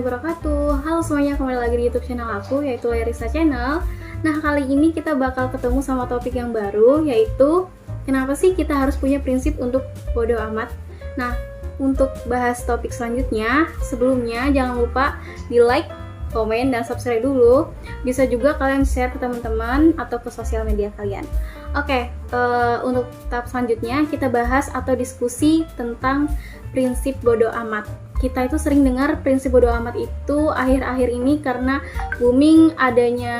warahmatullahi wabarakatuh. Halo semuanya, kembali lagi di YouTube channel aku, yaitu Lerisa Channel. Nah, kali ini kita bakal ketemu sama topik yang baru, yaitu kenapa sih kita harus punya prinsip untuk bodo amat. Nah, untuk bahas topik selanjutnya, sebelumnya jangan lupa di like, komen, dan subscribe dulu. Bisa juga kalian share ke teman-teman atau ke sosial media kalian. Oke, untuk tahap selanjutnya kita bahas atau diskusi tentang prinsip bodo amat. Kita itu sering dengar prinsip bodo amat itu akhir-akhir ini karena booming adanya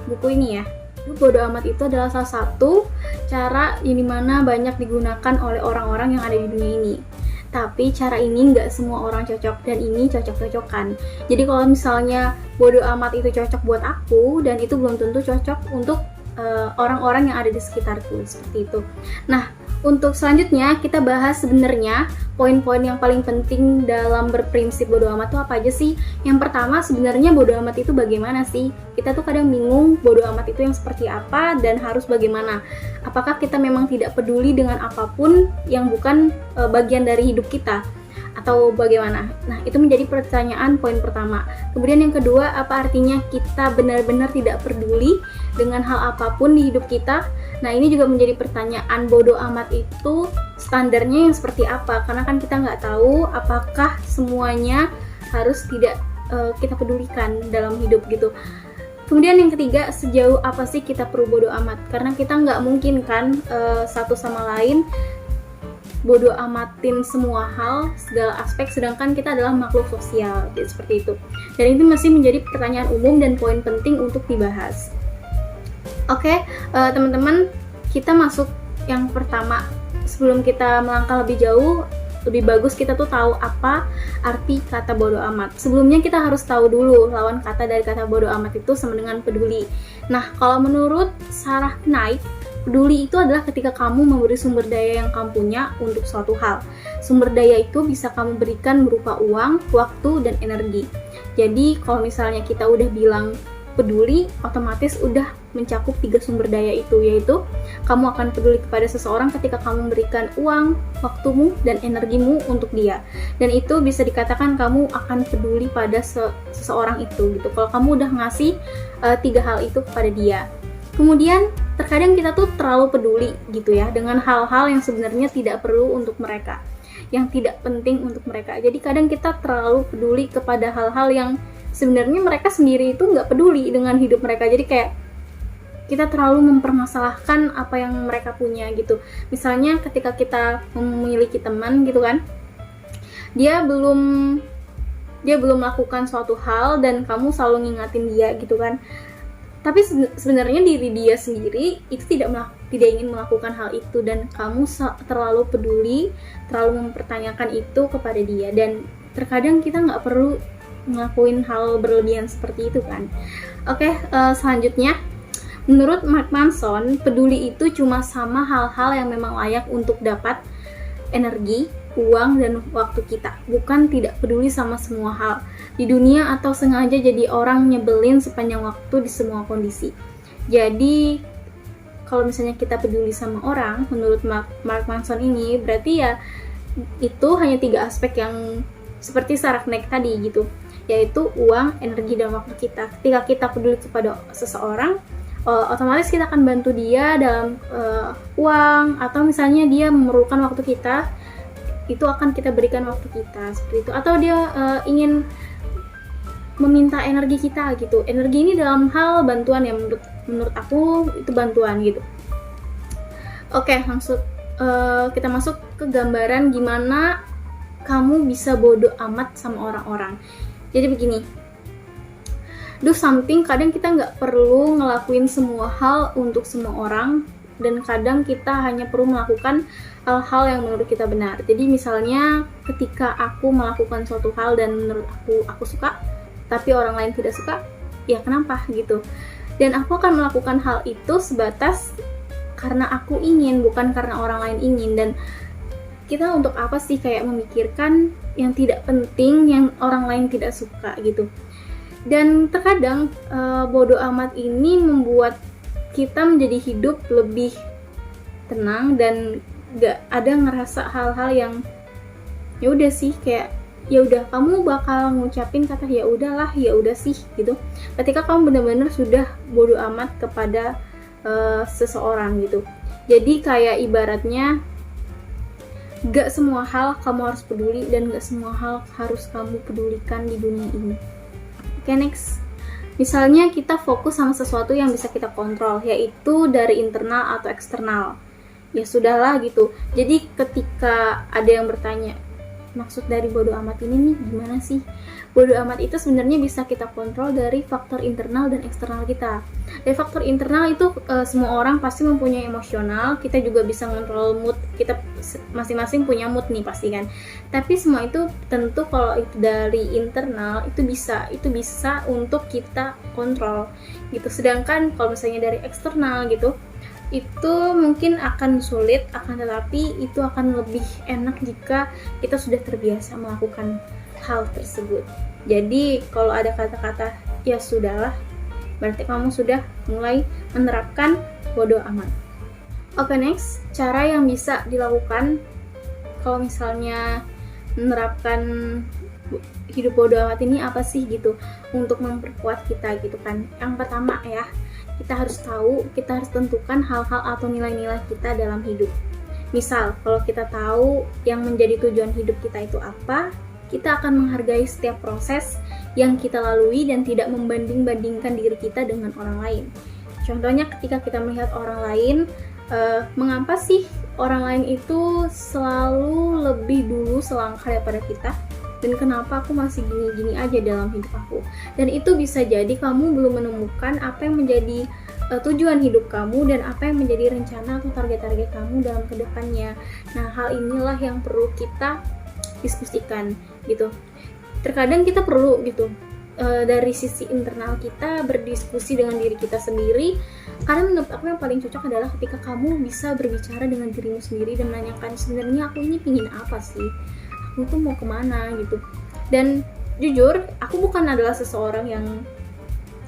buku ini ya. Bodo amat itu adalah salah satu cara yang dimana banyak digunakan oleh orang-orang yang ada di dunia ini. Tapi cara ini nggak semua orang cocok, dan ini cocok-cocokan. Jadi kalau misalnya bodo amat itu cocok buat aku, dan itu belum tentu cocok untuk orang-orang yang ada di sekitarku, seperti itu. Nah, untuk selanjutnya kita bahas sebenarnya poin-poin yang paling penting dalam berprinsip bodo amat itu apa aja sih? Yang pertama, sebenarnya bodo amat itu bagaimana sih? Kita tuh kadang bingung bodo amat itu yang seperti apa dan harus bagaimana. Apakah kita memang tidak peduli dengan apapun yang bukan bagian dari hidup kita? Atau bagaimana? Nah, itu menjadi pertanyaan poin pertama. Kemudian yang kedua, apa artinya kita benar-benar tidak peduli dengan hal apapun di hidup kita? Nah, ini juga menjadi pertanyaan, bodo amat itu standarnya yang seperti apa? Karena kan kita nggak tahu apakah semuanya harus tidak kita pedulikan dalam hidup gitu. Kemudian yang ketiga, sejauh apa sih kita perlu bodo amat? Karena kita nggak mungkin kan satu sama lain bodo amatin semua hal, segala aspek, sedangkan kita adalah makhluk sosial, jadi seperti itu. Dan itu masih menjadi pertanyaan umum dan poin penting untuk dibahas. Oke, teman-teman, kita masuk yang pertama. Sebelum kita melangkah lebih jauh, lebih bagus kita tuh tahu apa arti kata bodo amat. Sebelumnya kita harus tahu dulu lawan kata dari kata bodo amat itu sama dengan peduli. Nah, kalau menurut Sarah Knight, peduli itu adalah ketika kamu memberi sumber daya yang kamu punya untuk suatu hal. Sumber daya itu bisa kamu berikan berupa uang, waktu, dan energi. Jadi kalau misalnya kita udah bilang peduli, otomatis udah mencakup 3 sumber daya itu, yaitu kamu akan peduli kepada seseorang ketika kamu memberikan uang, waktumu, dan energimu untuk dia. Dan itu bisa dikatakan kamu akan peduli pada seseorang itu gitu. Kalau kamu udah ngasih 3 hal itu kepada dia. Kemudian terkadang kita tuh terlalu peduli gitu ya dengan hal-hal yang sebenarnya tidak perlu untuk mereka, yang tidak penting untuk mereka. Jadi kadang kita terlalu peduli kepada hal-hal yang sebenarnya mereka sendiri itu nggak peduli dengan hidup mereka. Jadi kayak kita terlalu mempermasalahkan apa yang mereka punya gitu. Misalnya ketika kita memiliki teman gitu kan, dia belum melakukan suatu hal dan kamu selalu ngingatin dia gitu kan. Tapi sebenarnya diri dia sendiri itu tidak ingin melakukan hal itu, dan kamu terlalu peduli, terlalu mempertanyakan itu kepada dia. Dan terkadang kita nggak perlu ngelakuin hal berlebihan seperti itu kan. Oke, selanjutnya menurut Mark Manson, peduli itu cuma sama hal-hal yang memang layak untuk dapat energi, uang, dan waktu kita, bukan tidak peduli sama semua hal di dunia atau sengaja jadi orang nyebelin sepanjang waktu di semua kondisi. Jadi kalau misalnya kita peduli sama orang, menurut Mark Manson ini berarti ya itu hanya 3 aspek yang seperti Sarah Knight tadi gitu, yaitu uang, energi, dan waktu kita. Ketika kita peduli kepada seseorang, otomatis kita akan bantu dia dalam uang, atau misalnya dia memerlukan waktu kita, itu akan kita berikan waktu kita seperti itu. Atau dia ingin meminta energi kita gitu. Energi ini dalam hal bantuan ya, menurut aku itu bantuan gitu. Oke, langsung kita masuk ke gambaran gimana kamu bisa bodo amat sama orang-orang. Jadi begini, do something, kadang kita nggak perlu ngelakuin semua hal untuk semua orang, dan kadang kita hanya perlu melakukan hal-hal yang menurut kita benar. Jadi misalnya ketika aku melakukan suatu hal dan menurut aku suka, tapi orang lain tidak suka, ya kenapa gitu. Dan aku akan melakukan hal itu sebatas karena aku ingin, bukan karena orang lain ingin. Dan kita untuk apa sih kayak memikirkan yang tidak penting, yang orang lain tidak suka gitu. Dan terkadang bodo amat ini membuat kita menjadi hidup lebih tenang dan gak ada ngerasa hal-hal yang ya udah sih kayak ya udah kamu bakal ngucapin kata ya udahlah, ya udah sih gitu. Ketika kamu benar-benar sudah bodo amat kepada seseorang gitu. Jadi kayak ibaratnya gak semua hal kamu harus peduli dan gak semua hal harus kamu pedulikan di dunia ini. Oke, next. Misalnya kita fokus sama sesuatu yang bisa kita kontrol, yaitu dari internal atau eksternal. Ya sudahlah gitu. Jadi ketika ada yang bertanya, maksud dari bodo amat ini nih gimana sih? Bodo amat itu sebenarnya bisa kita kontrol dari faktor internal dan eksternal kita. Dari faktor internal itu semua orang pasti mempunyai emosional, kita juga bisa ngontrol mood, kita masing-masing punya mood nih pasti kan. Tapi semua itu tentu kalau itu dari internal itu bisa untuk kita kontrol gitu. Sedangkan kalau misalnya dari eksternal gitu, itu mungkin akan sulit, akan tetapi itu akan lebih enak jika kita sudah terbiasa melakukan hal tersebut. Jadi kalau ada kata-kata ya sudahlah, berarti kamu sudah mulai menerapkan bodo amat. Oke, next, cara yang bisa dilakukan kalau misalnya menerapkan hidup bodo amat ini apa sih gitu, untuk memperkuat kita gitu kan. Yang pertama ya, kita harus tahu, kita harus tentukan hal-hal atau nilai-nilai kita dalam hidup. Misal, kalau kita tahu yang menjadi tujuan hidup kita itu apa, kita akan menghargai setiap proses yang kita lalui dan tidak membanding-bandingkan diri kita dengan orang lain. Contohnya ketika kita melihat orang lain, mengapa sih orang lain itu selalu lebih dulu selangkah daripada kita? Dan kenapa aku masih gini-gini aja dalam hidup aku? Dan itu bisa jadi kamu belum menemukan apa yang menjadi tujuan hidup kamu dan apa yang menjadi rencana atau target-target kamu dalam kedepannya. Nah, hal inilah yang perlu kita diskusikan gitu. Terkadang kita perlu gitu dari sisi internal kita berdiskusi dengan diri kita sendiri, karena menurut aku yang paling cocok adalah ketika kamu bisa berbicara dengan dirimu sendiri dan menanyakan sebenarnya aku ini pingin apa sih, aku tuh mau kemana gitu. Dan jujur, aku bukan adalah seseorang yang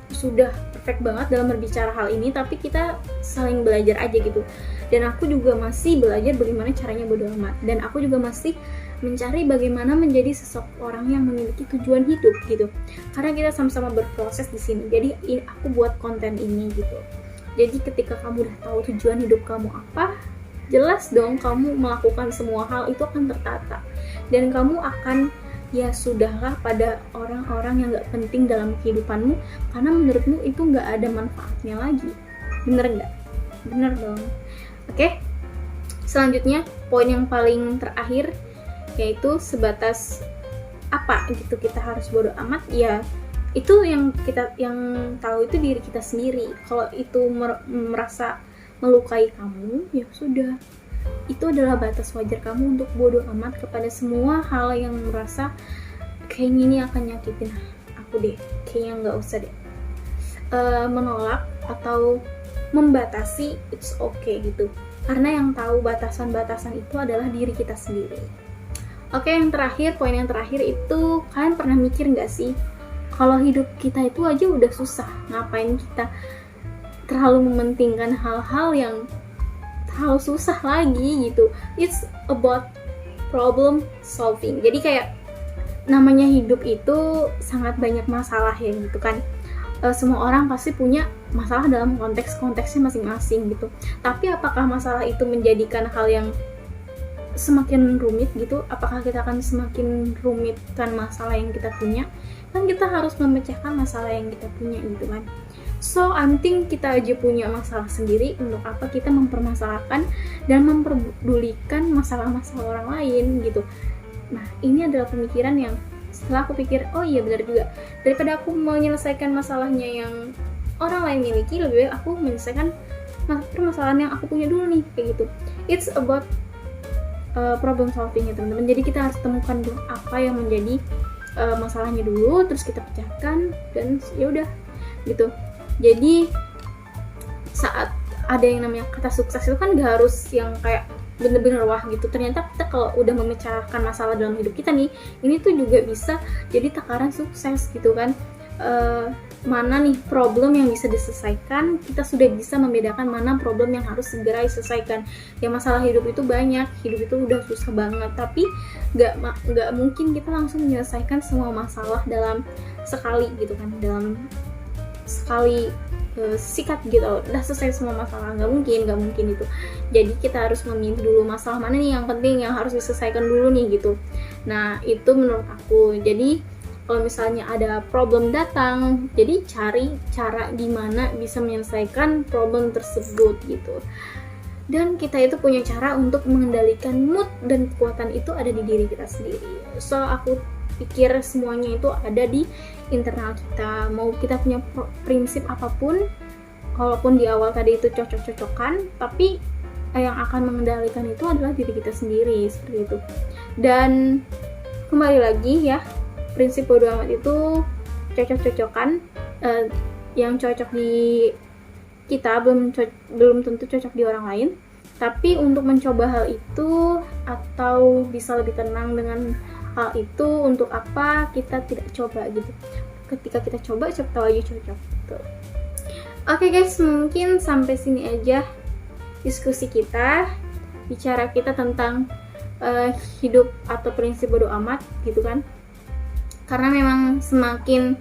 sudah perfect banget dalam berbicara hal ini, tapi kita saling belajar aja gitu. Dan aku juga masih belajar bagaimana caranya bodo amat, dan aku juga masih mencari bagaimana menjadi seseorang yang memiliki tujuan hidup gitu. Karena kita sama-sama berproses di sini. Jadi aku buat konten ini gitu. Jadi ketika kamu udah tahu tujuan hidup kamu apa, jelas dong kamu melakukan semua hal itu akan tertata. Dan kamu akan ya sudahlah pada orang-orang yang gak penting dalam kehidupanmu, karena menurutmu itu gak ada manfaatnya lagi. Bener gak? Bener dong. Oke, selanjutnya poin yang paling terakhir, yaitu sebatas apa gitu kita harus bodo amat. Ya itu yang kita tahu itu diri kita sendiri. Kalau itu merasa melukai kamu, ya sudah, itu adalah batas wajar kamu untuk bodo amat kepada semua hal yang merasa kayaknya ini akan nyakitin aku deh, kayaknya nggak usah deh. Menolak atau membatasi, it's okay gitu, karena yang tahu batasan-batasan itu adalah diri kita sendiri. Oke, yang terakhir, poin yang terakhir itu, kalian pernah mikir nggak sih kalau hidup kita itu aja udah susah, ngapain kita terlalu mementingkan hal-hal yang terlalu susah lagi gitu. It's about problem solving. Jadi kayak namanya hidup itu sangat banyak masalah ya gitu kan. Semua orang pasti punya masalah dalam konteks-konteksnya masing-masing gitu. Tapi apakah masalah itu menjadikan hal yang semakin rumit gitu? Apakah kita akan semakin rumitkan masalah yang kita punya? Kan kita harus memecahkan masalah yang kita punya gitu kan. So, I think kita aja punya masalah sendiri, untuk apa kita mempermasalahkan dan memperdulikan masalah-masalah orang lain gitu. Nah, ini adalah pemikiran yang setelah aku pikir, oh iya benar juga, daripada aku menyelesaikan masalahnya yang orang lain miliki, lebih baik aku menyelesaikan permasalahan yang aku punya dulu nih, kayak gitu. It's about problem solving ya teman-teman. Jadi kita harus temukan dulu apa yang menjadi masalahnya dulu, terus kita pecahkan, dan ya udah gitu. Jadi saat ada yang namanya kata sukses itu kan gak harus yang kayak bener-bener wah gitu. Ternyata kita kalau udah memecahkan masalah dalam hidup kita nih, ini tuh juga bisa jadi takaran sukses gitu kan. mana nih problem yang bisa diselesaikan, kita sudah bisa membedakan mana problem yang harus segera diselesaikan. Ya masalah hidup itu banyak, hidup itu udah susah banget, tapi nggak mungkin kita langsung menyelesaikan semua masalah dalam sekali gitu kan, dalam sekali sikat gitu udah selesai semua masalah, nggak mungkin itu. Jadi kita harus memilih dulu masalah mana nih yang penting, yang harus diselesaikan dulu nih gitu. Nah itu menurut aku. Jadi kalau misalnya ada problem datang, jadi cari cara gimana bisa menyelesaikan problem tersebut gitu. Dan kita itu punya cara untuk mengendalikan mood dan kekuatan itu ada di diri kita sendiri. So aku pikir semuanya itu ada di internal kita. Mau kita punya prinsip apapun, walaupun di awal tadi itu cocok-cocokan, tapi yang akan mengendalikan itu adalah diri kita sendiri, seperti itu. Dan kembali lagi ya, prinsip bodo amat itu cocok-cocokan, yang cocok di kita belum tentu cocok di orang lain. Tapi untuk mencoba hal itu atau bisa lebih tenang dengan hal itu, untuk apa kita tidak coba gitu. Ketika kita coba, siapa tahu aja cocok gitu. Oke guys, mungkin sampai sini aja diskusi kita, bicara kita tentang hidup atau prinsip bodo amat gitu kan. Karena memang semakin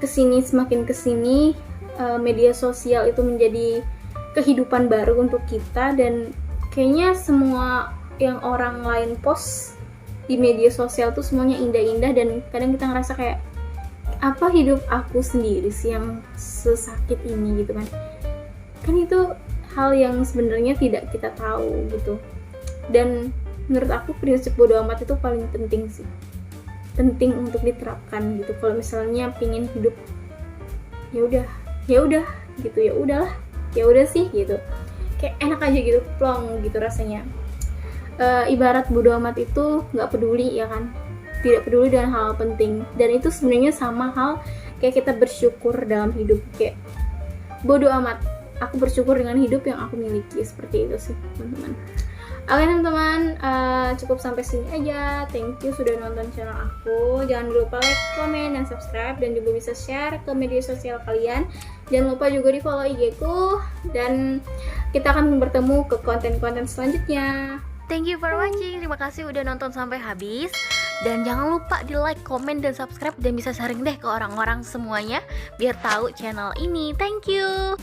kesini media sosial itu menjadi kehidupan baru untuk kita, dan kayaknya semua yang orang lain post di media sosial tuh semuanya indah-indah, dan kadang kita ngerasa kayak apa hidup aku sendiri sih yang sesakit ini gitu kan. Kan itu hal yang sebenarnya tidak kita tahu gitu. Dan menurut aku prinsip bodo amat itu paling penting sih, penting untuk diterapkan gitu. Kalau misalnya pingin hidup ya udah gitu, ya udah sih gitu, kayak enak aja gitu, plong gitu rasanya. Ibarat bodo amat itu nggak peduli ya kan, tidak peduli dengan hal penting. Dan itu sebenarnya sama hal kayak kita bersyukur dalam hidup, kayak bodo amat, aku bersyukur dengan hidup yang aku miliki, seperti itu sih teman-teman. Oke teman-teman, cukup sampai sini aja. Thank you sudah nonton channel aku. Jangan lupa like, comment, dan subscribe, dan juga bisa share ke media sosial kalian. Jangan lupa juga di follow IG ku, dan kita akan bertemu ke konten-konten selanjutnya. Thank you for watching. Terima kasih udah nonton sampai habis. Dan jangan lupa di like, comment, dan subscribe, dan bisa sharing deh ke orang-orang semuanya biar tahu channel ini. Thank you.